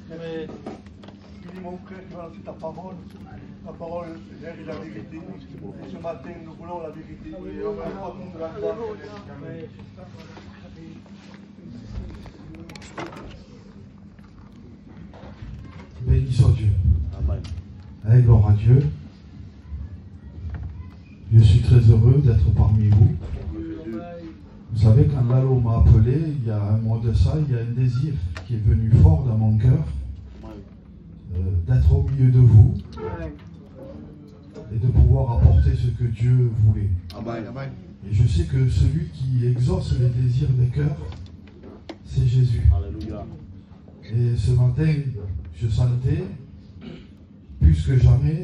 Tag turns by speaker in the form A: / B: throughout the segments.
A: Bénis mon frère qui va lancer ta parole. Ta parole, Seigneur, est la vérité. Et ce matin, nous voulons la vérité. Et on va apporter de la gloire.
B: Béni soit Dieu.
C: Amen.
B: Hey, gloire à Dieu. Je suis très heureux d'être parmi vous. Vous savez, quand Lalo m'a appelé, il y a un mois de ça, il y a un désir qui est venu fort dans mon cœur, d'être au milieu de vous et de pouvoir apporter ce que Dieu voulait.
C: Amen.
B: Et je sais que celui qui exauce les désirs des cœurs, c'est Jésus.
C: Alléluia.
B: Et ce matin, je sentais, plus que jamais,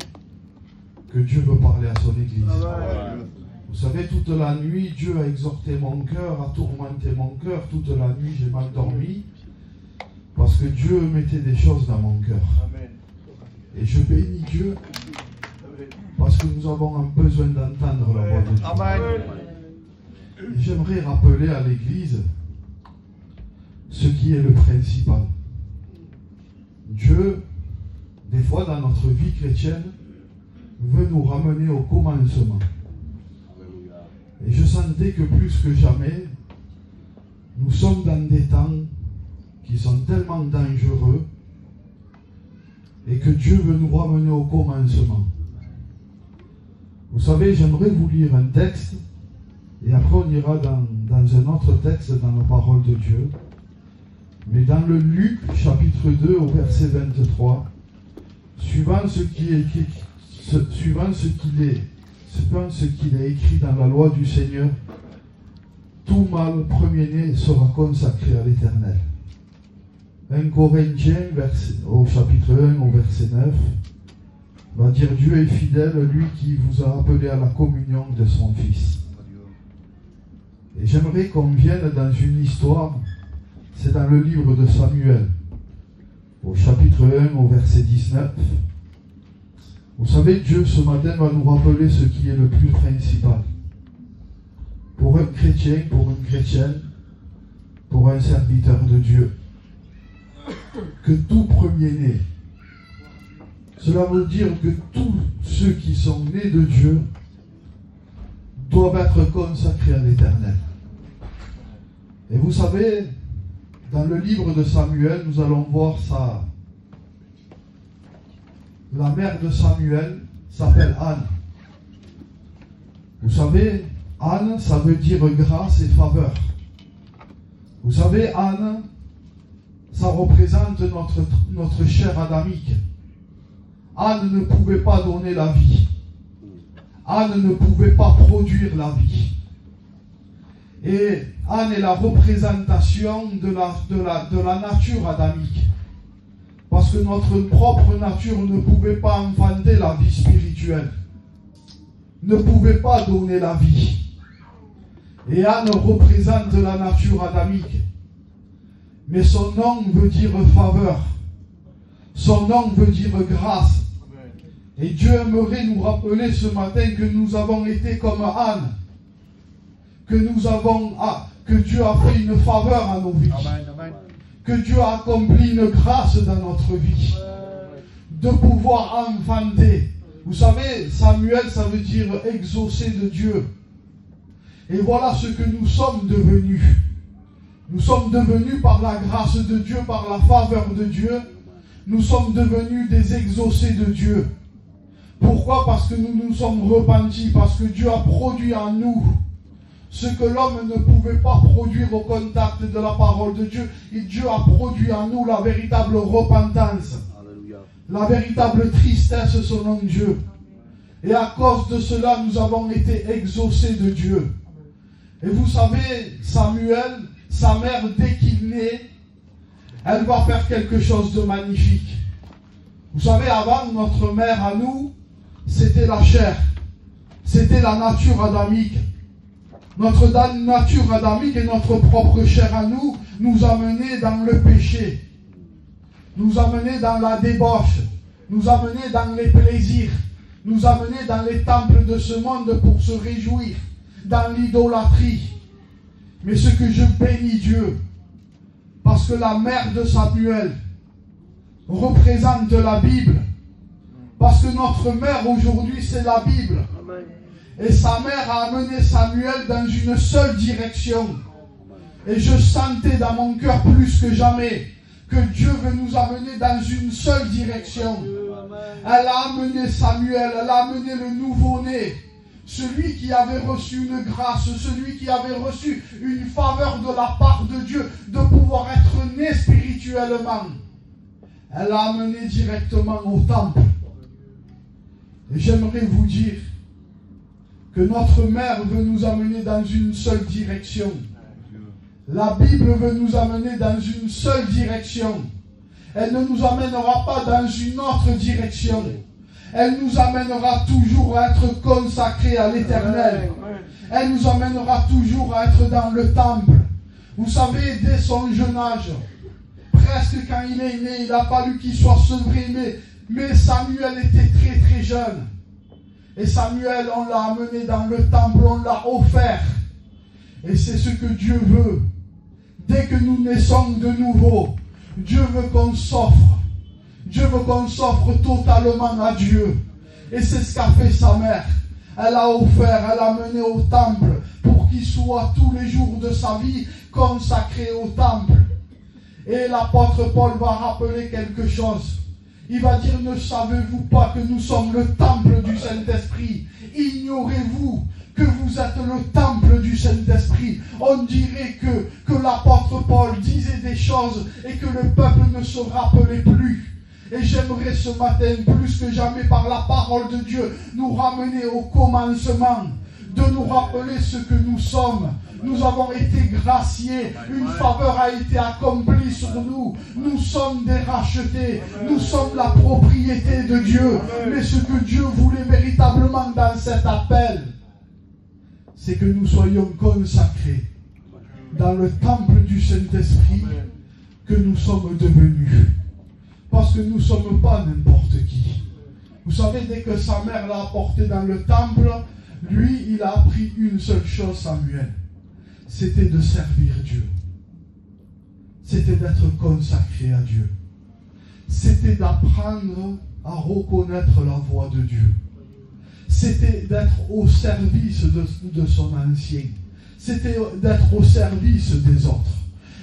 B: que Dieu veut parler à son Église.
C: Amen.
B: Vous savez, toute la nuit, Dieu a exhorté mon cœur, a tourmenté mon cœur. Toute la nuit, j'ai mal dormi, parce que Dieu mettait des choses dans mon cœur. Et je bénis Dieu, parce que nous avons un besoin d'entendre la voix de Dieu.
A: Amen.
B: Et j'aimerais rappeler à l'Église ce qui est le principal. Dieu, des fois dans notre vie chrétienne, veut nous ramener au commencement. Et je sentais que plus que jamais, nous sommes dans des temps qui sont tellement dangereux et que Dieu veut nous ramener au commencement. Vous savez, j'aimerais vous lire un texte et après on ira dans un autre texte dans la parole de Dieu. Mais dans le Luc chapitre 2 au verset 23, suivant ce qui est écrit, suivant ce qu'il est écrit dans la loi du Seigneur, tout mâle premier-né sera consacré à l'Éternel. 1 Corinthiens au chapitre 1 au verset 9 va dire: Dieu est fidèle, lui qui vous a appelé à la communion de son Fils. Et j'aimerais qu'on vienne dans une histoire, c'est dans le livre de Samuel, au chapitre 1 au verset 19. Vous savez, Dieu ce matin va nous rappeler ce qui est le plus principal. Pour un chrétien, pour une chrétienne, pour un serviteur de Dieu, que tout premier-né, cela veut dire que tous ceux qui sont nés de Dieu doivent être consacrés à l'Éternel. Et vous savez, dans le livre de Samuel, nous allons voir ça. La mère de Samuel s'appelle Anne. Vous savez, Anne, ça veut dire grâce et faveur. Vous savez, Anne, ça représente notre chair adamique. Anne ne pouvait pas donner la vie. Anne ne pouvait pas produire la vie. Et Anne est la représentation de la nature adamique. Parce que notre propre nature ne pouvait pas enfanter la vie spirituelle. Ne pouvait pas donner la vie. Et Anne représente la nature adamique. Mais son nom veut dire faveur. Son nom veut dire grâce. Et Dieu aimerait nous rappeler ce matin que nous avons été comme Anne. Que Dieu a fait une faveur à nos vies.
A: Amen. Amen.
B: Que Dieu a accompli une grâce dans notre vie. De pouvoir enfanter. Vous savez, Samuel, ça veut dire exaucé de Dieu. Et voilà ce que nous sommes devenus. Nous sommes devenus par la grâce de Dieu, par la faveur de Dieu. Nous sommes devenus des exaucés de Dieu. Pourquoi? Parce que nous nous sommes repentis, parce que Dieu a produit en nous ce que l'homme ne pouvait pas produire au contact de la parole de Dieu. Et Dieu a produit en nous la véritable repentance.
C: Alléluia.
B: La véritable tristesse selon Dieu. Et à cause de cela, nous avons été exaucés de Dieu. Et vous savez, Samuel, sa mère, dès qu'il naît, elle va faire quelque chose de magnifique. Vous savez, avant, notre mère à nous, c'était la chair. C'était la nature adamique. Notre nature adamique et notre propre chair à nous, nous amenait dans le péché. Nous amenait dans la débauche. Nous amenait dans les plaisirs. Nous amenait dans les temples de ce monde pour se réjouir. Dans l'idolâtrie. Mais ce que je bénis Dieu, parce que la mère de Samuel, représente la Bible. Parce que notre mère aujourd'hui, c'est la Bible. Et sa mère a amené Samuel dans une seule direction. Et je sentais dans mon cœur plus que jamais que Dieu veut nous amener dans une seule direction. Elle a amené Samuel, elle a amené le nouveau-né, celui qui avait reçu une grâce, celui qui avait reçu une faveur de la part de Dieu, de pouvoir être né spirituellement. Elle l'a amené directement au temple. Et j'aimerais vous dire que notre mère veut nous amener dans une seule direction. La Bible veut nous amener dans une seule direction. Elle ne nous amènera pas dans une autre direction. Elle nous amènera toujours à être consacrés à l'Éternel. Elle nous amènera toujours à être dans le temple. Vous savez, dès son jeune âge, presque quand il est né, il a fallu qu'il soit sevré, mais Samuel était très très jeune. Et Samuel, on l'a amené dans le temple, on l'a offert. Et c'est ce que Dieu veut. Dès que nous naissons de nouveau, Dieu veut qu'on s'offre. Dieu veut qu'on s'offre totalement à Dieu. Et c'est ce qu'a fait sa mère. Elle a offert, elle a mené au temple pour qu'il soit tous les jours de sa vie consacré au temple. Et l'apôtre Paul va rappeler quelque chose. Il va dire, ne savez-vous pas que nous sommes le temple du Saint-Esprit? Ignorez-vous que vous êtes le temple du Saint-Esprit? On dirait que l'apôtre Paul disait des choses et que le peuple ne se rappelait plus. Et j'aimerais ce matin, plus que jamais par la parole de Dieu, nous ramener au commencement, de nous rappeler ce que nous sommes. Nous avons été graciés, une faveur a été accomplie sur nous. Nous sommes des rachetés, nous sommes la propriété de Dieu. Mais ce que Dieu voulait véritablement dans cet appel, c'est que nous soyons consacrés dans le temple du Saint-Esprit que nous sommes devenus. Parce que nous ne sommes pas n'importe qui. Vous savez, dès que sa mère l'a apporté dans le temple, lui, il a appris une seule chose, Samuel. C'était de servir Dieu. C'était d'être consacré à Dieu. C'était d'apprendre à reconnaître la voix de Dieu. C'était d'être au service de son ancien. C'était d'être au service des autres.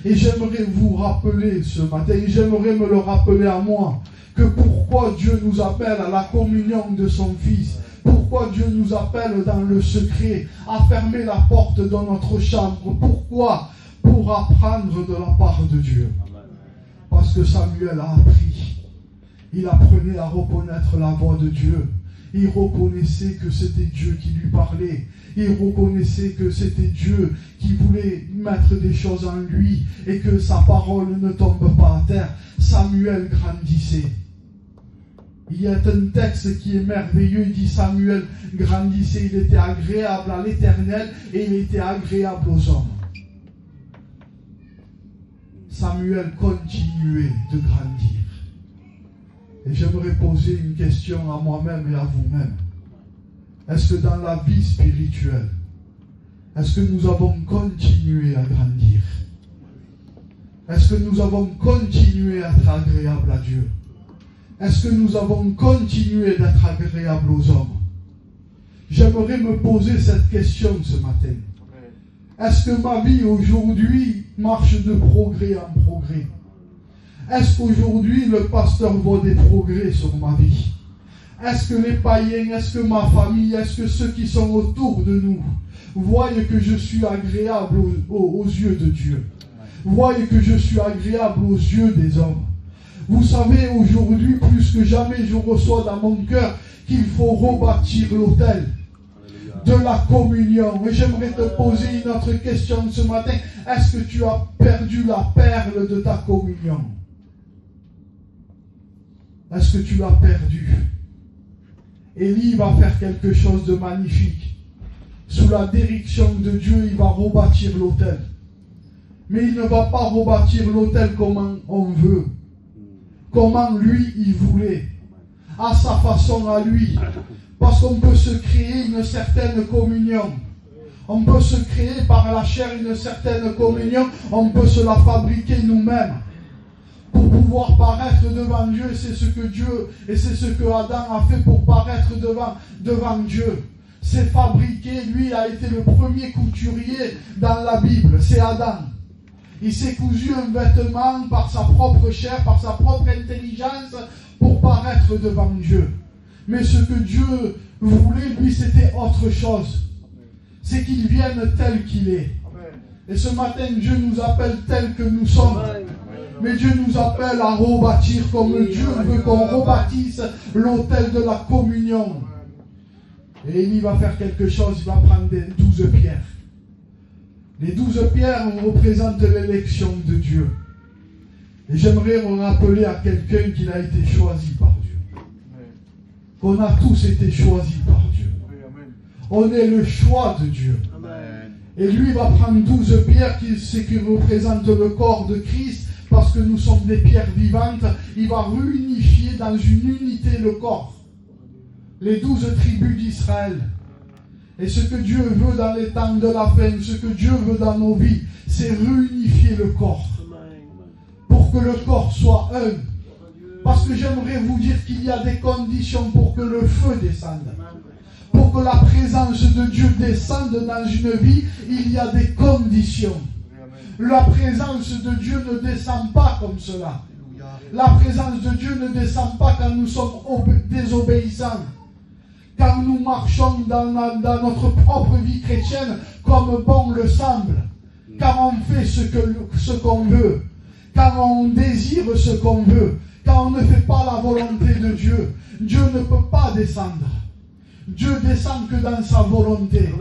B: Et j'aimerais vous rappeler ce matin, et j'aimerais me le rappeler à moi, que pourquoi Dieu nous appelle à la communion de son Fils, pourquoi Dieu nous appelle dans le secret, à fermer la porte de notre chambre. Pourquoi? Pour apprendre de la part de Dieu. Parce que Samuel a appris. Il apprenait à reconnaître la voix de Dieu. Il reconnaissait que c'était Dieu qui lui parlait. Il reconnaissait que c'était Dieu qui voulait mettre des choses en lui et que sa parole ne tombe pas à terre. Samuel grandissait. Il y a un texte qui est merveilleux, il dit Samuel grandissait, il était agréable à l'Éternel et il était agréable aux hommes. Samuel continuait de grandir. Et j'aimerais poser une question à moi-même et à vous-même. Est-ce que dans la vie spirituelle, est-ce que nous avons continué à grandir? Est-ce que nous avons continué à être agréables à Dieu? Est-ce que nous avons continué d'être agréables aux hommes? J'aimerais me poser cette question ce matin. Est-ce que ma vie aujourd'hui marche de progrès en progrès? Est-ce qu'aujourd'hui le pasteur voit des progrès sur ma vie? Est-ce que les païens, est-ce que ma famille, est-ce que ceux qui sont autour de nous voient que je suis agréable aux yeux de Dieu? Voient que je suis agréable aux yeux des hommes? Vous savez, aujourd'hui, plus que jamais, je reçois dans mon cœur qu'il faut rebâtir l'autel de la communion. Et j'aimerais te poser une autre question ce matin. Est-ce que tu as perdu la perle de ta communion? Est-ce que tu l'as perdu? Élie va faire quelque chose de magnifique. Sous la direction de Dieu, il va rebâtir l'autel. Mais il ne va pas rebâtir l'autel comme on veut. Comment lui, il voulait. À sa façon, à lui. Parce qu'on peut se créer une certaine communion. On peut se créer par la chair une certaine communion. On peut se la fabriquer nous-mêmes. pour pouvoir paraître devant Dieu. C'est ce que Dieu, et c'est ce que Adam a fait pour paraître devant Dieu. C'est fabriqué, lui a été le premier couturier dans la Bible, c'est Adam. Il s'est cousu un vêtement par sa propre chair, par sa propre intelligence, pour paraître devant Dieu. Mais ce que Dieu voulait, lui, c'était autre chose. C'est qu'il vienne tel qu'il est. Et ce matin, Dieu nous appelle tel que nous sommes. Mais Dieu nous appelle à rebâtir comme Dieu veut qu'on rebâtisse l'autel de la communion. Et il va faire quelque chose, il va prendre des 12 pierres. Les 12 pierres représentent l'élection de Dieu. Et j'aimerais me rappeler à quelqu'un qu'il a été choisi par Dieu. Qu'on a tous été choisis par Dieu. On est le choix de Dieu. Et lui va prendre 12 pierres, ce qui représente le corps de Christ, parce que nous sommes des pierres vivantes. Il va réunifier dans une unité le corps. Les 12 tribus d'Israël. Et ce que Dieu veut dans les temps de la fin, ce que Dieu veut dans nos vies, c'est réunifier le corps. Pour que le corps soit un. Parce que j'aimerais vous dire qu'il y a des conditions pour que le feu descende. Pour que la présence de Dieu descende dans une vie, il y a des conditions. La présence de Dieu ne descend pas comme cela. La présence de Dieu ne descend pas quand nous sommes désobéissants. Quand nous marchons dans notre propre vie chrétienne comme bon le semble. Quand on fait ce qu'on veut. Quand on désire ce qu'on veut. Quand on ne fait pas la volonté de Dieu. Dieu ne peut pas descendre. Dieu descend que dans sa volonté.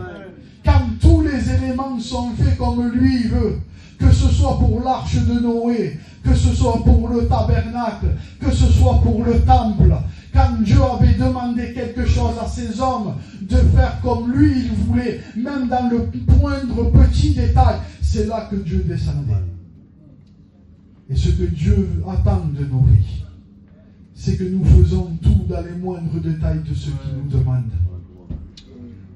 B: Quand tous les éléments sont faits comme lui veut. Que ce soit pour l'arche de Noé. Que ce soit pour le tabernacle. Que ce soit pour le temple. Quand Dieu avait demandé quelque chose à ses hommes de faire comme lui il voulait, même dans le moindre petit détail, c'est là que Dieu descendait. Et ce que Dieu attend de nos vies, c'est que nous faisons tout dans les moindres détails de ce qu'il nous demande.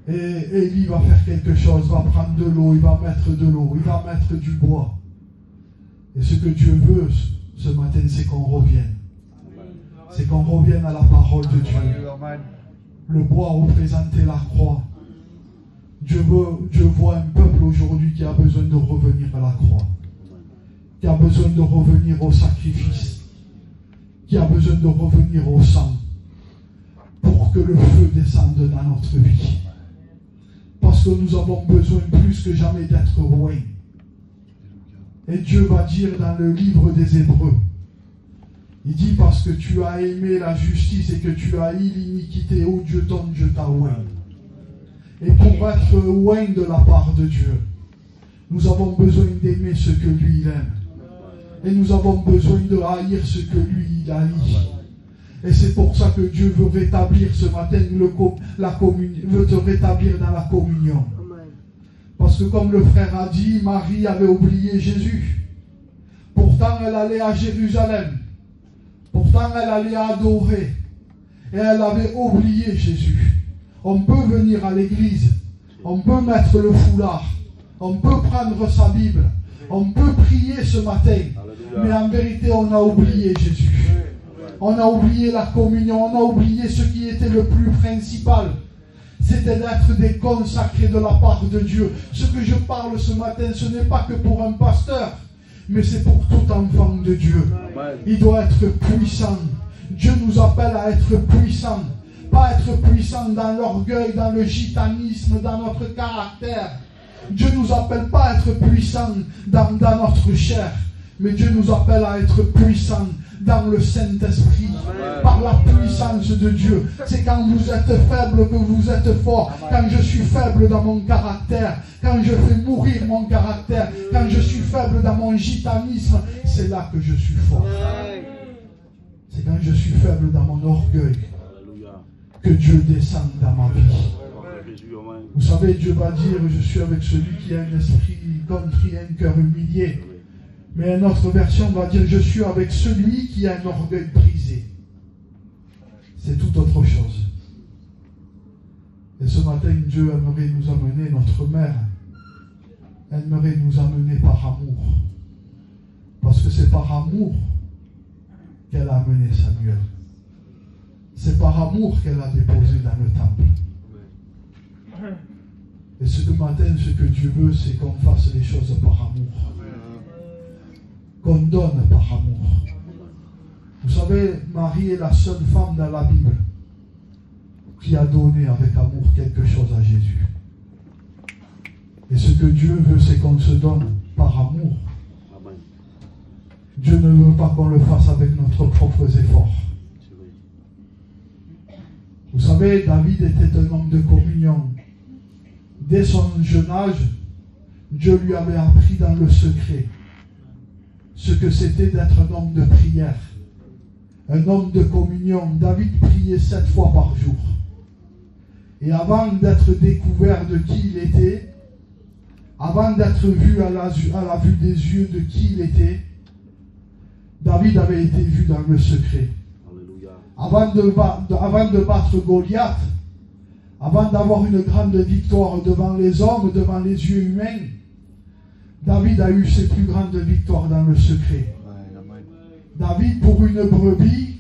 B: Et Élie va faire quelque chose, va prendre de l'eau, il va mettre de l'eau, il va mettre du bois. Et ce que Dieu veut ce matin, c'est qu'on revienne. C'est qu'on revienne à la parole de Dieu. Le bois représentait la croix. Dieu voit un peuple aujourd'hui qui a besoin de revenir à la croix. Qui a besoin de revenir au sacrifice. Qui a besoin de revenir au sang. Pour que le feu descende dans notre vie. Parce que nous avons besoin plus que jamais d'être loin. Et Dieu va dire dans le livre des Hébreux, il dit parce que tu as aimé la justice et que tu as eu l'iniquité, ô Dieu ton Dieu t'a oint. Et pour être loin de la part de Dieu, nous avons besoin d'aimer ce que lui il aime. Et nous avons besoin de haïr ce que lui il haït. Et c'est pour ça que Dieu veut rétablir ce matin la communion, veut te rétablir dans la communion. Parce que comme le frère a dit, Marie avait oublié Jésus. Pourtant elle allait à Jérusalem. Pourtant, elle allait adorer. Et elle avait oublié Jésus. On peut venir à l'église. On peut mettre le foulard. On peut prendre sa Bible. On peut prier ce matin. Mais en vérité, on a oublié Jésus. On a oublié la communion. On a oublié ce qui était le plus principal. C'était d'être des consacrés de la part de Dieu. Ce que je parle ce matin, ce n'est pas que pour un pasteur. Mais c'est pour tout enfant de Dieu. Il doit être puissant. Dieu nous appelle à être puissant. Pas être puissant dans l'orgueil, dans le gitanisme, dans notre caractère. Dieu nous appelle pas à être puissant dans notre chair. Mais Dieu nous appelle à être puissant dans le Saint-Esprit. Par la puissance de Dieu. C'est quand vous êtes faible que vous êtes fort. Quand je suis faible dans mon caractère. Quand je fais mourir mon caractère. Quand je suis faible dans mon gitanisme. C'est là que je suis fort. C'est quand je suis faible dans mon orgueil que Dieu descend dans ma vie. Vous savez, Dieu va dire, je suis avec celui qui a un esprit contrit, un cœur humilié. Mais une autre version va dire, je suis avec celui qui a un orgueil brisé. C'est tout autre chose. Et ce matin, Dieu aimerait nous amener, notre mère, aimerait nous amener par amour. Parce que c'est par amour qu'elle a amené Samuel. C'est par amour qu'elle l'a déposé dans le temple. Et ce matin, ce que Dieu veut, c'est qu'on fasse les choses par amour. Qu'on donne par amour. Vous savez, Marie est la seule femme dans la Bible qui a donné avec amour quelque chose à Jésus. Et ce que Dieu veut, c'est qu'on se donne par amour. Dieu ne veut pas qu'on le fasse avec notre propres efforts. Vous savez, David était un homme de communion. Dès son jeune âge, Dieu lui avait appris dans le secret ce que c'était d'être un homme de prière, un homme de communion. David priait 7 fois par jour. Et avant d'être découvert de qui il était, avant d'être vu à la vue des yeux de qui il était, David avait été vu dans le secret. Avant de battre Goliath, avant d'avoir une grande victoire devant les hommes, devant les yeux humains, David a eu ses plus grandes victoires dans le secret. David, pour une brebis,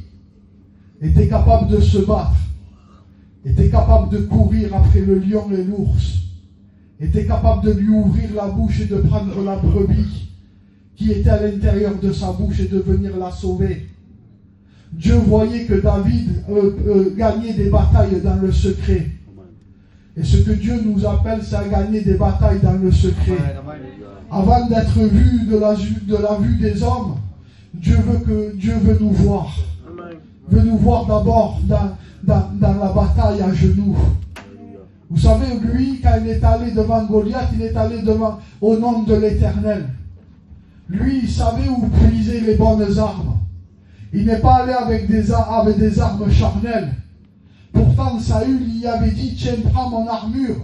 B: était capable de se battre, était capable de courir après le lion et l'ours, était capable de lui ouvrir la bouche et de prendre la brebis qui était à l'intérieur de sa bouche et de venir la sauver. Dieu voyait que David gagnait des batailles dans le secret. Et ce que Dieu nous appelle, c'est à gagner des batailles dans le secret. Avant d'être vu de la vue des hommes, Dieu veut nous voir. Veut nous voir d'abord dans la bataille à genoux. Vous savez, lui, quand il est allé devant Goliath, il est allé au nom de l'Éternel. Lui, il savait où puiser les bonnes armes. Il n'est pas allé avec des armes charnelles. Pourtant, Saül y avait dit, tiens, prends mon armure.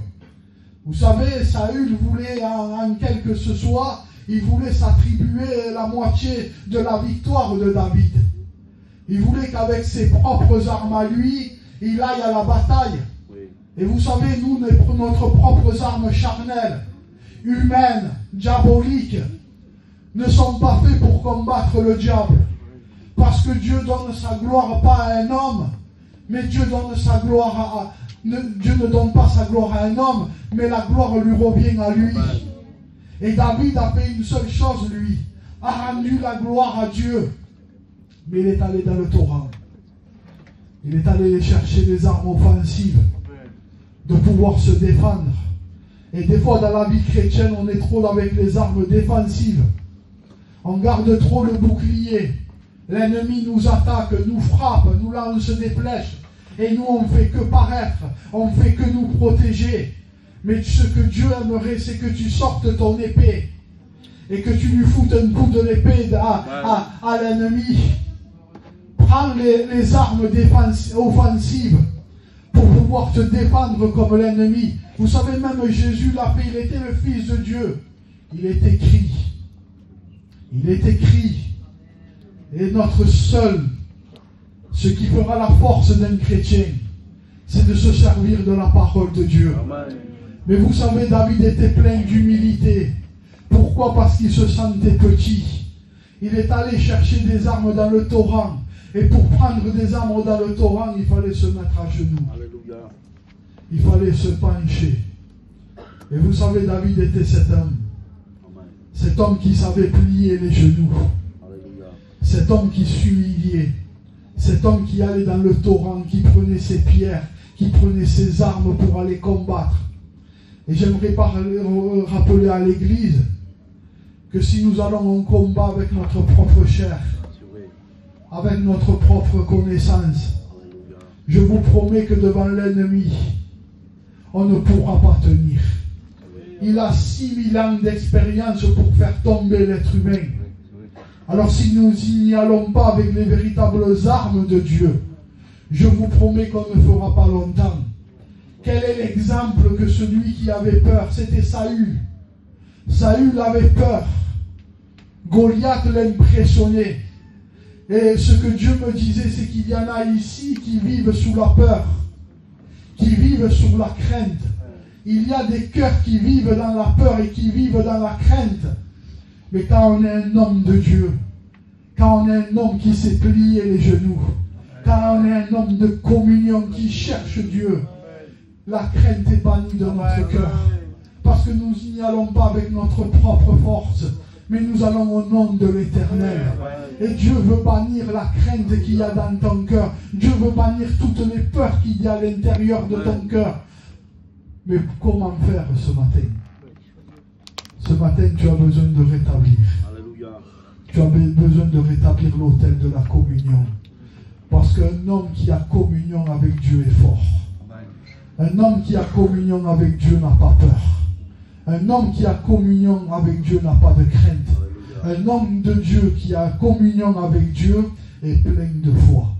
B: Vous savez, Saül voulait, en quel que ce soit, il voulait s'attribuer la moitié de la victoire de David. Il voulait qu'avec ses propres armes à lui, il aille à la bataille. Et vous savez, nous, notre propres armes charnelles, humaines, diaboliques, ne sont pas faits pour combattre le diable. Parce que Dieu donne sa gloire pas à un homme, mais Dieu donne sa gloire Dieu ne donne pas sa gloire à un homme, mais la gloire lui revient à lui. Et David a fait une seule chose, lui, a rendu la gloire à Dieu. Mais il est allé dans le torrent. Il est allé chercher des armes offensives, de pouvoir se défendre. Et des fois dans la vie chrétienne, on est trop avec les armes défensives. On garde trop le bouclier. L'ennemi nous attaque, nous frappe, nous lance des flèches. Et nous, on ne fait que paraître, on ne fait que nous protéger. Mais ce que Dieu aimerait, c'est que tu sortes ton épée. Et que tu lui foutes un coup de l'épée à l'ennemi. Prends les armes offensives pour pouvoir te défendre comme l'ennemi. Vous savez, même Jésus l'a fait, il était le Fils de Dieu. Il est écrit. Il est écrit. Et notre seul, ce qui fera la force d'un chrétien, c'est de se servir de la parole de Dieu. Amen. Mais vous savez, David était plein d'humilité. Pourquoi? Parce qu'il se sentait petit. Il est allé chercher des armes dans le torrent. Et pour prendre des armes dans le torrent, il fallait se mettre à genoux. Alléluia. Il fallait se pencher. Et vous savez, David était cet homme. Amen. Cet homme qui savait plier les genoux. Alléluia. Cet homme qui s'humiliait. Cet homme qui allait dans le torrent, qui prenait ses pierres, qui prenait ses armes pour aller combattre. Et j'aimerais rappeler à l'Église que si nous allons en combat avec notre propre chair, avec notre propre connaissance, je vous promets que devant l'ennemi, on ne pourra pas tenir. Il a 6000 ans d'expérience pour faire tomber l'être humain. Alors si nous n'y allons pas avec les véritables armes de Dieu, je vous promets qu'on ne fera pas longtemps. Quel est l'exemple que celui qui avait peur? C'était Saül. Saül avait peur. Goliath l'impressionnait. Et ce que Dieu me disait, c'est qu'il y en a ici qui vivent sous la peur, qui vivent sous la crainte. Il y a des cœurs qui vivent dans la peur et qui vivent dans la crainte. Mais quand on est un homme de Dieu, Quand on est un homme qui s'est plié les genoux. Quand on est un homme de communion qui cherche Dieu. La crainte est bannie de notre cœur. Parce que nous n'y allons pas avec notre propre force. Mais nous allons au nom de l'Éternel. Et Dieu veut bannir la crainte qu'il y a dans ton cœur. Dieu veut bannir toutes les peurs qu'il y a à l'intérieur de ton cœur. Mais comment faire ce matin? Ce matin, tu as besoin de rétablir. Tu as besoin de rétablir l'autel de la communion. Parce qu'un homme qui a communion avec Dieu est fort. Un homme qui a communion avec Dieu n'a pas peur. Un homme qui a communion avec Dieu n'a pas de crainte. Un homme de Dieu qui a communion avec Dieu est plein de foi.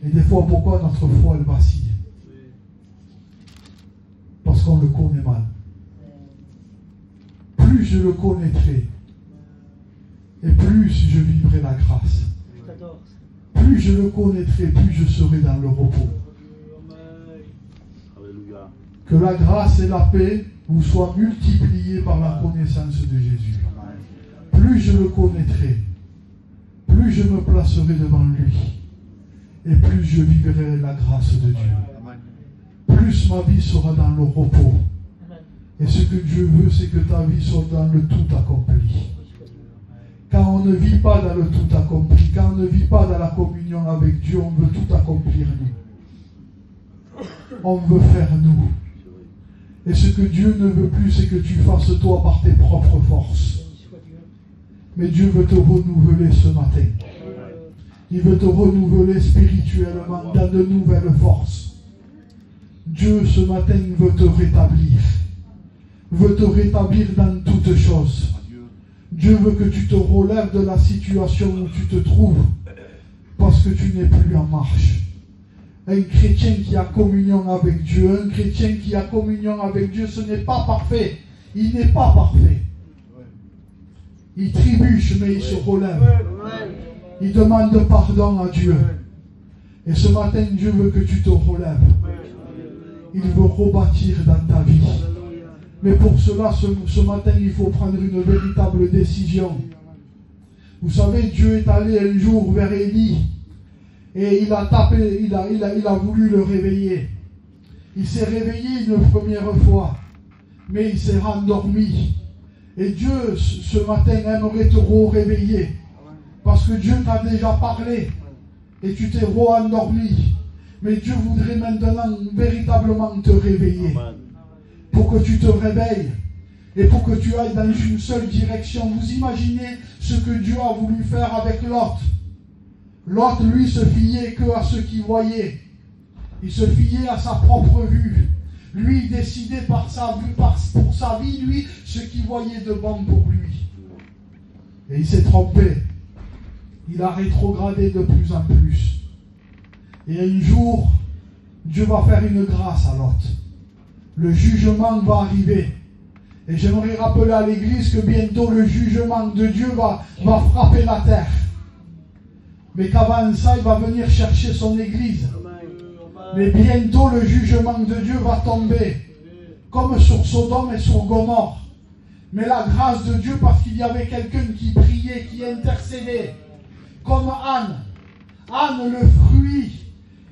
B: Et des fois, pourquoi notre foi elle vacille? Parce qu'on le connaît mal. Plus je le connaîtrai, et plus je vivrai la grâce. Plus je le connaîtrai, plus je serai dans le repos. Que la grâce et la paix vous soient multipliées par la connaissance de Jésus. Plus je le connaîtrai, plus je me placerai devant lui, et plus je vivrai la grâce de Dieu. Plus ma vie sera dans le repos. Et ce que Dieu veut, c'est que ta vie soit dans le tout accompli. Quand on ne vit pas dans le tout accompli, quand on ne vit pas dans la communion avec Dieu, on veut tout accomplir nous. On veut faire nous. Et ce que Dieu ne veut plus, c'est que tu fasses toi par tes propres forces. Mais Dieu veut te renouveler ce matin. Il veut te renouveler spirituellement dans de nouvelles forces. Dieu ce matin veut te rétablir. Veut te rétablir dans toutes choses. Dieu veut que tu te relèves de la situation où tu te trouves parce que tu n'es plus en marche. Un chrétien qui a communion avec Dieu, un chrétien qui a communion avec Dieu, ce n'est pas parfait. Il n'est pas parfait. Il trébuche, mais il se relève. Il demande pardon à Dieu. Et ce matin, Dieu veut que tu te relèves. Il veut rebâtir dans ta vie. Mais pour cela, ce matin, il faut prendre une véritable décision. Vous savez, Dieu est allé un jour vers Élie et il a tapé, il a voulu le réveiller. Il s'est réveillé une première fois, mais il s'est rendormi. Et Dieu, ce matin, aimerait te réveiller. Parce que Dieu t'a déjà parlé et tu t'es endormi. Mais Dieu voudrait maintenant véritablement te réveiller. Pour que tu te réveilles et pour que tu ailles dans une seule direction. Vous imaginez ce que Dieu a voulu faire avec Lot. Lot, lui, se fiait que à ce qu'il voyait. Il se fiait à sa propre vue. Lui, il décidait pour sa vie, lui, ce qu'il voyait de bon pour lui. Et il s'est trompé. Il a rétrogradé de plus en plus. Et un jour, Dieu va faire une grâce à Lot. Le jugement va arriver. Et j'aimerais rappeler à l'église que bientôt le jugement de Dieu va frapper la terre. Mais qu'avant ça, il va venir chercher son église. Mais bientôt le jugement de Dieu va tomber. Comme sur Sodome et sur Gomorrhe. Mais la grâce de Dieu, parce qu'il y avait quelqu'un qui priait, qui intercédait. Comme Anne. Anne, le fruit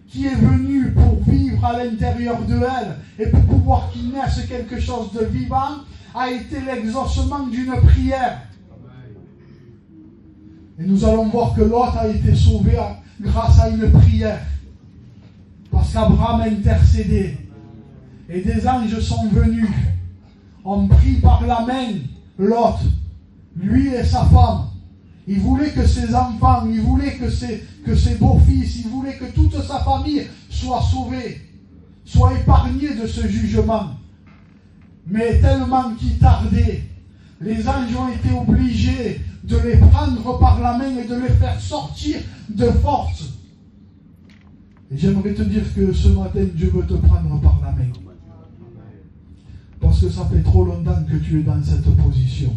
B: qui est venu pour vivre à l'intérieur de elle et pour pouvoir qu'il naisse quelque chose de vivant, a été l'exaucement d'une prière. Et nous allons voir que Lot a été sauvé grâce à une prière. Parce qu'Abraham a intercédé. Et des anges sont venus. On prit par la main Lot, lui et sa femme. Il voulait que ses enfants, il voulait que ses beaux-fils, il voulait que toute sa famille soit sauvée, soit épargnée de ce jugement. Mais tellement qu'il tardait, les anges ont été obligés de les prendre par la main et de les faire sortir de force. Et j'aimerais te dire que ce matin, Dieu veut te prendre par la main. Parce que ça fait trop longtemps que tu es dans cette position.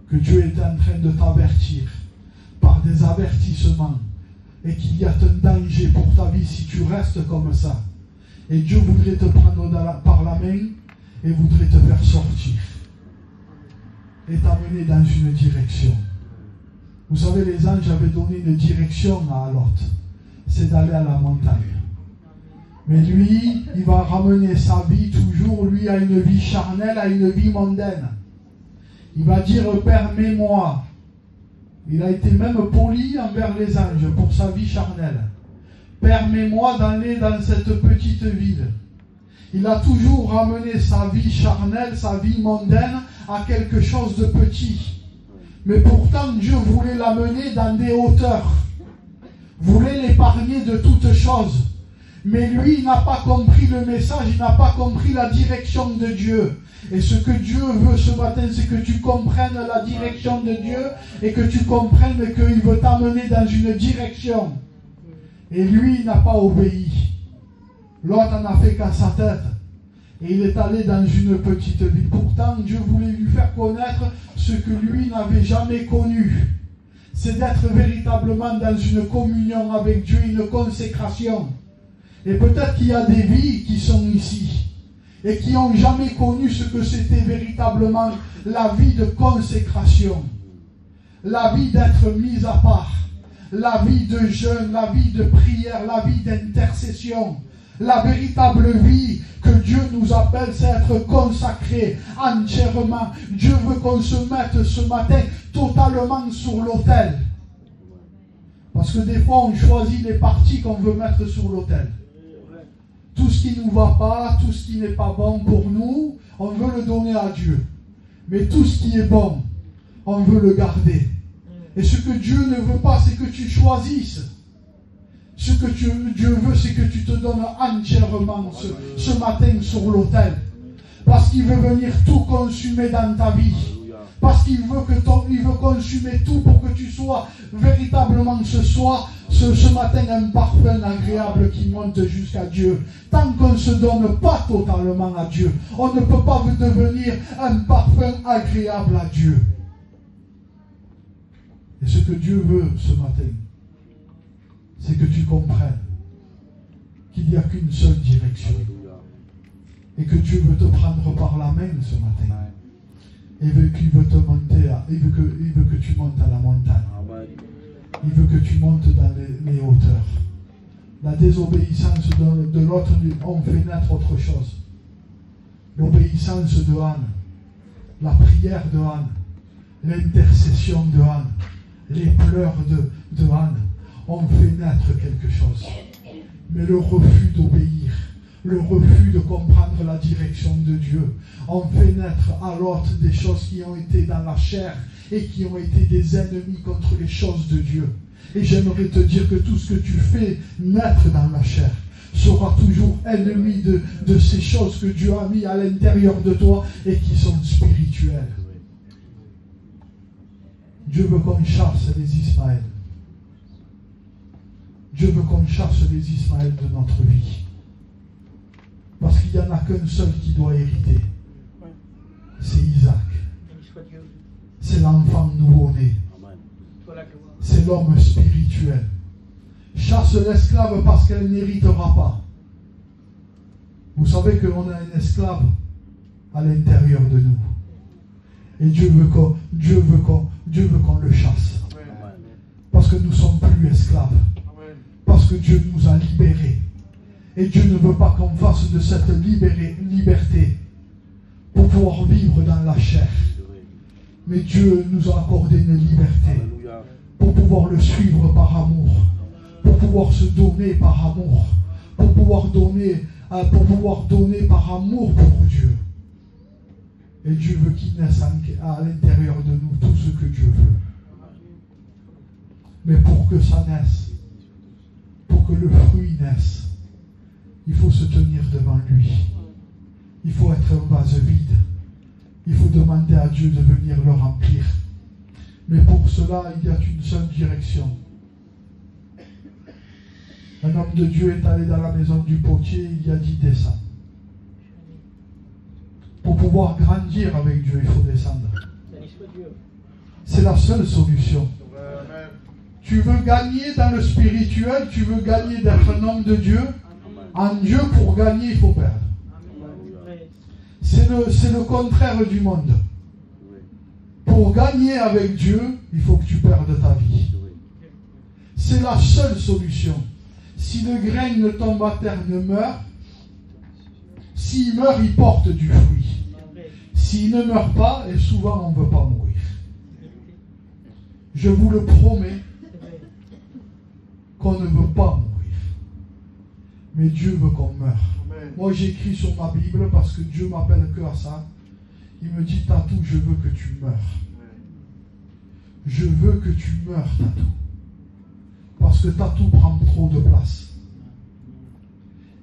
B: Que Dieu est en train de t'avertir par des avertissements et qu'il y a un danger pour ta vie si tu restes comme ça. Et Dieu voudrait te prendre par la main et voudrait te faire sortir et t'amener dans une direction. Vous savez, les anges avaient donné une direction à Lot. C'est d'aller à la montagne. Mais lui, il va ramener sa vie toujours, lui, à une vie charnelle, à une vie mondaine. Il va dire, permets-moi. Il a été même poli envers les anges pour sa vie charnelle. Permets-moi d'aller dans cette petite ville. Il a toujours ramené sa vie charnelle, sa vie mondaine, à quelque chose de petit. Mais pourtant, Dieu voulait l'amener dans des hauteurs. Voulait l'épargner de toutes choses. Mais lui, il n'a pas compris le message, il n'a pas compris la direction de Dieu. Et ce que Dieu veut ce matin, c'est que tu comprennes la direction de Dieu et que tu comprennes qu'il veut t'amener dans une direction. Et lui, il n'a pas obéi. L'autre en a fait qu'à sa tête. Et il est allé dans une petite ville. Pourtant, Dieu voulait lui faire connaître ce que lui n'avait jamais connu. C'est d'être véritablement dans une communion avec Dieu, une consécration. Et peut-être qu'il y a des vies qui sont ici et qui n'ont jamais connu ce que c'était véritablement la vie de consécration, la vie d'être mise à part, la vie de jeûne, la vie de prière, la vie d'intercession. La véritable vie que Dieu nous appelle, c'est être consacré entièrement. Dieu veut qu'on se mette ce matin totalement sur l'autel. Parce que des fois, on choisit les parties qu'on veut mettre sur l'autel. Tout ce qui ne nous va pas, tout ce qui n'est pas bon pour nous, on veut le donner à Dieu. Mais tout ce qui est bon, on veut le garder. Et ce que Dieu ne veut pas, c'est que tu choisisses. Ce que Dieu veut, c'est que tu te donnes entièrement ce matin sur l'autel. Parce qu'il veut venir tout consumer dans ta vie. Parce qu'il veut consumer tout pour que tu sois véritablement ce matin un parfum agréable qui monte jusqu'à Dieu. Tant qu'on ne se donne pas totalement à Dieu, on ne peut pas devenir un parfum agréable à Dieu. Et ce que Dieu veut ce matin, c'est que tu comprennes qu'il n'y a qu'une seule direction. Et que Dieu veut te prendre par la main ce matin. Et qu'il veut te monter il veut que tu montes à la montagne. Il veut que tu montes dans les hauteurs. La désobéissance de l'autre, on fait naître autre chose. L'obéissance de Anne, la prière de Anne, l'intercession de Anne, les pleurs de Anne, on fait naître quelque chose. Mais le refus d'obéir, le refus de comprendre la direction de Dieu, on fait naître à l'autre des choses qui ont été dans la chair et qui ont été des ennemis contre les choses de Dieu. Et j'aimerais te dire que tout ce que tu fais naître dans la chair sera toujours ennemi de ces choses que Dieu a mis à l'intérieur de toi et qui sont spirituelles. Dieu veut qu'on chasse les Ismaël. Dieu veut qu'on chasse les Ismaël de notre vie. Parce qu'il n'y en a qu'un seul qui doit hériter. C'est Isaac. C'est l'enfant nouveau-né. C'est l'homme spirituel. Chasse l'esclave parce qu'elle n'héritera pas. Vous savez qu'on a un esclave à l'intérieur de nous. Et Dieu veut qu'on le chasse. Parce que nous ne sommes plus esclaves. Parce que Dieu nous a libérés. Et Dieu ne veut pas qu'on fasse de cette liberté pour pouvoir vivre dans la chair. Mais Dieu nous a accordé une liberté pour pouvoir le suivre par amour, pour pouvoir se donner par amour, pour pouvoir donner par amour pour Dieu. Et Dieu veut qu'il naisse à l'intérieur de nous tout ce que Dieu veut. Mais pour que ça naisse, pour que le fruit naisse, il faut se tenir devant lui. Il faut être un vase vide. Il faut demander à Dieu de venir le remplir. Mais pour cela, il y a une seule direction. Un homme de Dieu est allé dans la maison du potier, il a dit descends. Pour pouvoir grandir avec Dieu, il faut descendre. C'est la seule solution. Tu veux gagner dans le spirituel, tu veux gagner d'être un homme de Dieu. En Dieu, pour gagner, il faut perdre. C'est le contraire du monde. Pour pour gagner avec Dieu, il faut que tu perdes ta vie. C'est la seule solution. Si le grain ne tombe à terre, ne meurt. S'il meurt, il porte du fruit. S'il ne meurt pas, et souvent on ne veut pas mourir. Je vous le promets qu'on ne veut pas mourir. Mais Dieu veut qu'on meure. Moi j'écris sur ma Bible parce que Dieu m'appelle que à ça. Il me dit, Tatou, je veux que tu meurs. Je veux que tu meurs, Tatou. Parce que Tatou prend trop de place.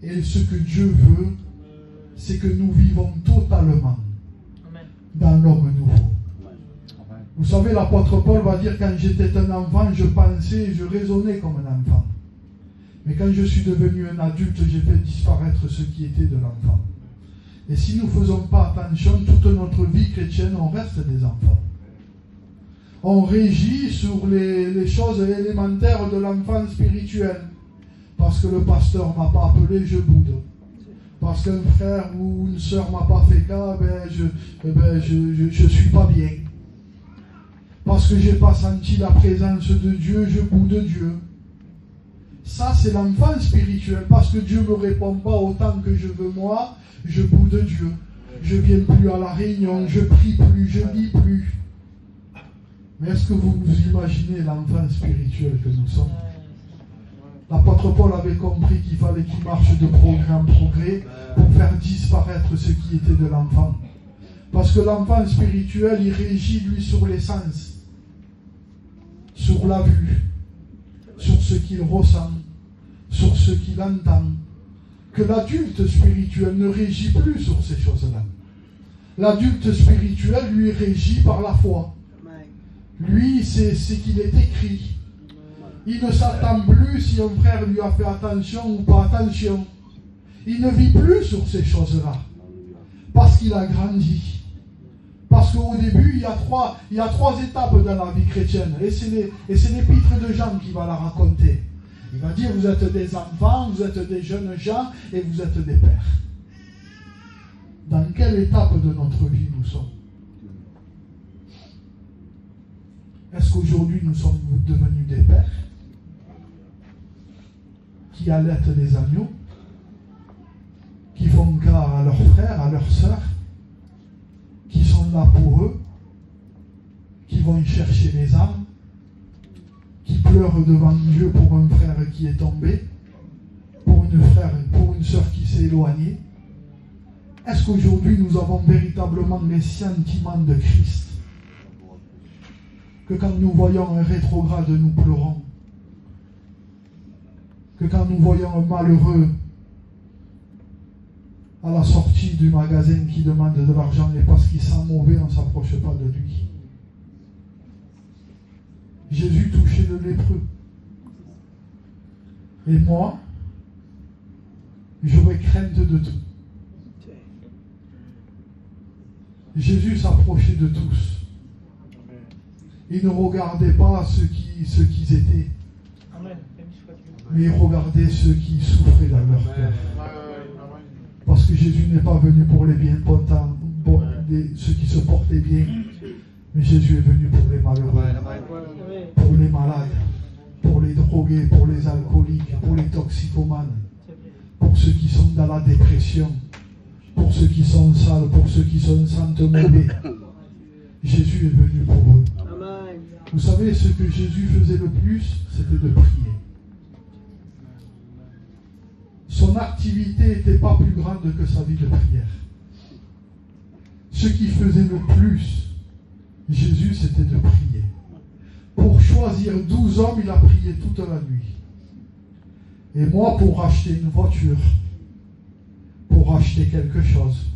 B: Et ce que Dieu veut, c'est que nous vivons totalement dans l'homme nouveau. Vous savez, l'apôtre Paul va dire, quand j'étais un enfant, je pensais, je raisonnais comme un enfant. Mais quand je suis devenu un adulte, j'ai fait disparaître ce qui était de l'enfant. Et si nous ne faisons pas attention, toute notre vie chrétienne, on reste des enfants. On régit sur les choses élémentaires de l'enfant spirituel. Parce que le pasteur ne m'a pas appelé, je boude. Parce qu'un frère ou une soeur ne m'a pas fait cas, je suis pas bien. Parce que je n'ai pas senti la présence de Dieu, je boude Dieu. Ça, c'est l'enfant spirituel. Parce que Dieu ne me répond pas autant que je veux moi, je boude Dieu. Je ne viens plus à la réunion, je prie plus, je lis plus. Mais est-ce que vous vous imaginez l'enfant spirituel que nous sommes? L'apôtre Paul avait compris qu'il fallait qu'il marche de progrès en progrès pour faire disparaître ce qui était de l'enfant. Parce que l'enfant spirituel, il régit lui sur les sens, sur la vue, sur ce qu'il ressent, sur ce qu'il entend. Que l'adulte spirituel ne régit plus sur ces choses-là. L'adulte spirituel, lui, régit par la foi. Lui, c'est ce qu'il est écrit. Il ne s'attend plus si un frère lui a fait attention ou pas attention. Il ne vit plus sur ces choses-là. Parce qu'il a grandi. Parce qu'au début, il y a trois étapes dans la vie chrétienne. Et c'est l'épître de Jean qui va la raconter. Il va dire, vous êtes des enfants, vous êtes des jeunes gens et vous êtes des pères. Dans quelle étape de notre vie nous sommes? Est-ce qu'aujourd'hui nous sommes devenus des pères qui allaitent les agneaux, qui font cas à leurs frères, à leurs sœurs, qui sont là pour eux, qui vont chercher les âmes, qui pleurent devant Dieu pour un frère qui est tombé, pour une sœur qui s'est éloignée? Est-ce qu'aujourd'hui nous avons véritablement les sentiments de Christ? Que quand nous voyons un rétrograde, nous pleurons. Que quand nous voyons un malheureux à la sortie du magasin qui demande de l'argent et parce qu'il sent mauvais, on ne s'approche pas de lui. Jésus touchait le lépreux. Et moi, j'aurais crainte de tout. Jésus s'approchait de tous. Il ne regardait pas ceux qu'ils étaient. Mais il regardait ceux qui souffraient dans leur cœur. Parce que Jésus n'est pas venu pour les bien portants, ceux qui se portaient bien. Mais Jésus est venu pour les malheureux, pour les malades, pour les drogués, pour les alcooliques, pour les toxicomanes, pour ceux qui sont dans la dépression, pour ceux qui sont sales, pour ceux qui se sentent mauvais. Jésus est venu pour eux. Vous savez, ce que Jésus faisait le plus, c'était de prier. Son activité n'était pas plus grande que sa vie de prière. Ce qu'il faisait le plus, Jésus, c'était de prier. Pour choisir 12 hommes, il a prié toute la nuit. Et moi, pour acheter une voiture, pour acheter quelque chose,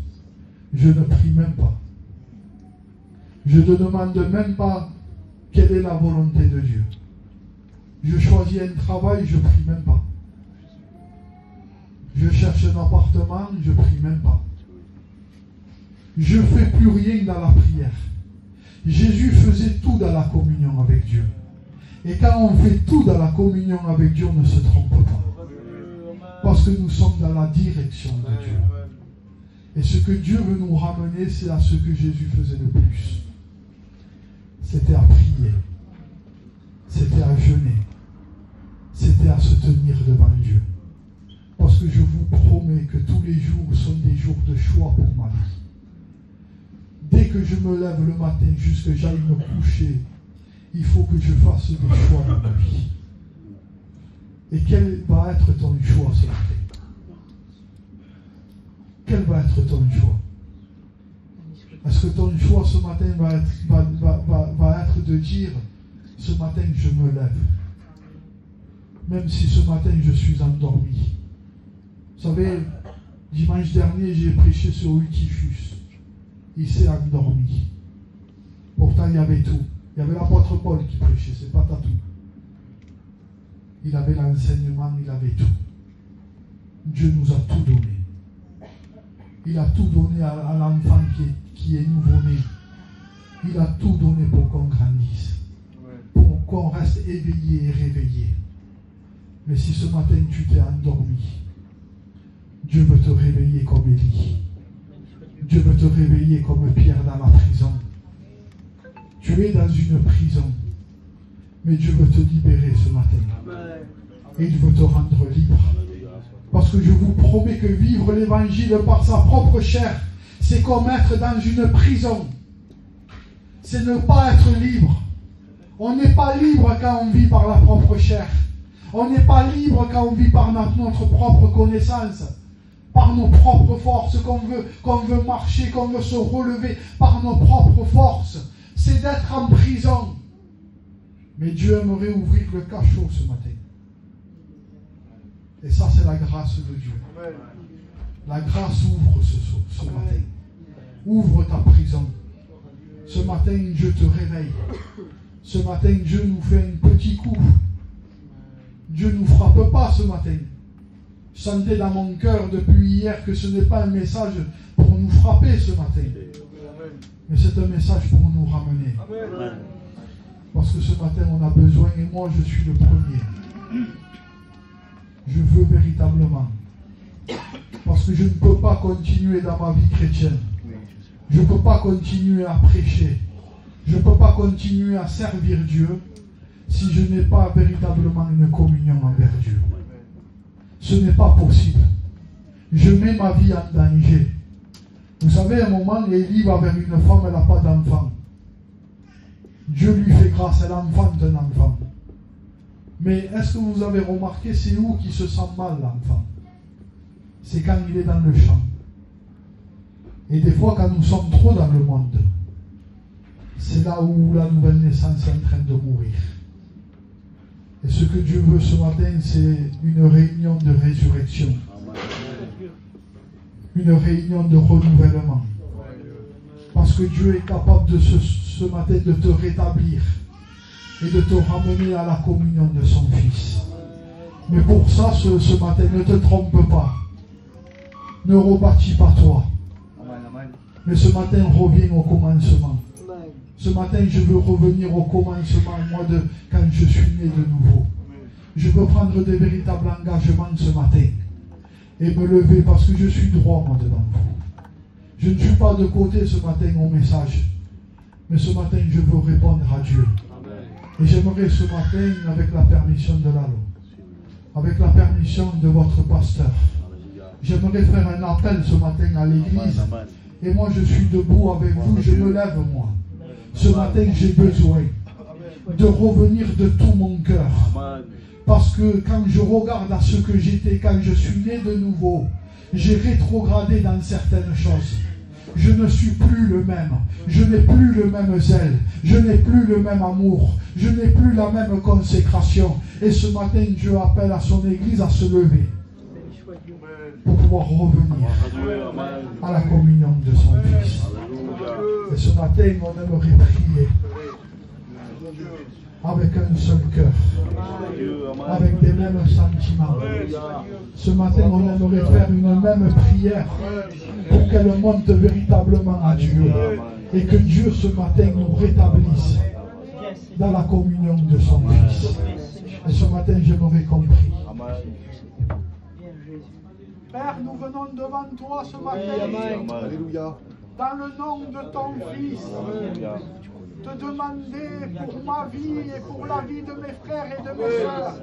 B: je ne prie même pas. Je ne demande même pas quelle est la volonté de Dieu. Je choisis un travail, je ne prie même pas. Je cherche un appartement, je ne prie même pas. Je ne fais plus rien dans la prière. Jésus faisait tout dans la communion avec Dieu. Et quand on fait tout dans la communion avec Dieu, on ne se trompe pas. Parce que nous sommes dans la direction de Dieu. Et ce que Dieu veut nous ramener, c'est à ce que Jésus faisait le plus. c'était à prier, c'était à jeûner, c'était à se tenir devant Dieu. Parce que je vous promets que tous les jours sont des jours de choix pour ma vie. Dès que je me lève le matin jusqu'à j'aille me coucher, il faut que je fasse des choix dans ma vie. Et quel va être ton choix ce matin? Quel va être ton choix? Est-ce que ton choix ce matin va être de dire, ce matin je me lève, même si ce matin je suis endormi. Vous savez, dimanche dernier j'ai prêché sur Eutychus. Il s'est endormi. Pourtant il y avait tout. Il y avait l'apôtre Paul qui prêchait, c'est pas tout. Il avait l'enseignement, il avait tout. Dieu nous a tout donné. Il a tout donné à l'enfant qui est nouveau-né. Il a tout donné pour qu'on grandisse. Pour qu'on reste éveillé et réveillé. Mais si ce matin tu t'es endormi, Dieu veut te réveiller comme Élie. Dieu veut te réveiller comme Pierre dans la prison. Tu es dans une prison. Mais Dieu veut te libérer ce matin. Et il veut te rendre libre. Parce que je vous promets que vivre l'évangile par sa propre chair, c'est comme être dans une prison. C'est ne pas être libre. On n'est pas libre quand on vit par la propre chair. On n'est pas libre quand on vit par notre propre connaissance, par nos propres forces, qu'on veut marcher, qu'on veut se relever par nos propres forces. C'est d'être en prison. Mais Dieu aimerait ouvrir le cachot ce matin. Et ça, c'est la grâce de Dieu. La grâce ouvre ce matin. Ouvre ta prison. Ce matin, Dieu te réveille. Ce matin, Dieu nous fait un petit coup. Dieu ne nous frappe pas ce matin. Je sentais dans mon cœur depuis hier que ce n'est pas un message pour nous frapper ce matin. Mais c'est un message pour nous ramener. Parce que ce matin, on a besoin, et moi, je suis le premier. Je veux véritablement. Parce que je ne peux pas continuer dans ma vie chrétienne. Je ne peux pas continuer à prêcher. Je ne peux pas continuer à servir Dieu si je n'ai pas véritablement une communion envers Dieu. Ce n'est pas possible. Je mets ma vie en danger. Vous savez, à un moment, Élie va vers une femme, elle n'a pas d'enfant. Dieu lui fait grâce, elle enfante un enfant. Mais est-ce que vous avez remarqué, c'est où qui se sent mal l'enfant? C'est quand il est dans le champ. Et des fois, quand nous sommes trop dans le monde, c'est là où la nouvelle naissance est en train de mourir. Et ce que Dieu veut ce matin, c'est une réunion de résurrection. Une réunion de renouvellement. Parce que Dieu est capable de ce matin de te rétablir et de te ramener à la communion de son Fils. Mais pour ça, ce matin, ne te trompe pas. Ne rebâtis pas toi. Mais ce matin, reviens au commencement. Ce matin, je veux revenir au commencement, moi, quand je suis né de nouveau. Je veux prendre des véritables engagements ce matin. Et me lever parce que je suis droit, moi, devant vous. Je ne suis pas de côté ce matin au message. Mais ce matin, je veux répondre à Dieu. Et j'aimerais ce matin, avec la permission de l'Allo, avec la permission de votre pasteur, j'aimerais faire un appel ce matin à l'église. Et moi, je suis debout avec vous, je me lève, moi. Ce matin, j'ai besoin de revenir de tout mon cœur. Parce que quand je regarde à ce que j'étais, quand je suis né de nouveau, j'ai rétrogradé dans certaines choses. Je ne suis plus le même. Je n'ai plus le même zèle. Je n'ai plus le même amour. Je n'ai plus la même consécration. Et ce matin, Dieu appelle à son église à se lever pour pouvoir revenir à la communion de son Fils. Et ce matin, on aimerait prier avec un seul cœur, avec des mêmes sentiments. Ce matin, on aimerait faire une même prière pour qu'elle monte véritablement à Dieu et que Dieu ce matin nous rétablisse dans la communion de son Fils. Et ce matin, j'aimerais qu'on prie. Père, nous venons devant toi ce matin. Alléluia. Dans le nom de ton Fils.
C: te demander pour ma vie et pour la vie de mes frères et de mes sœurs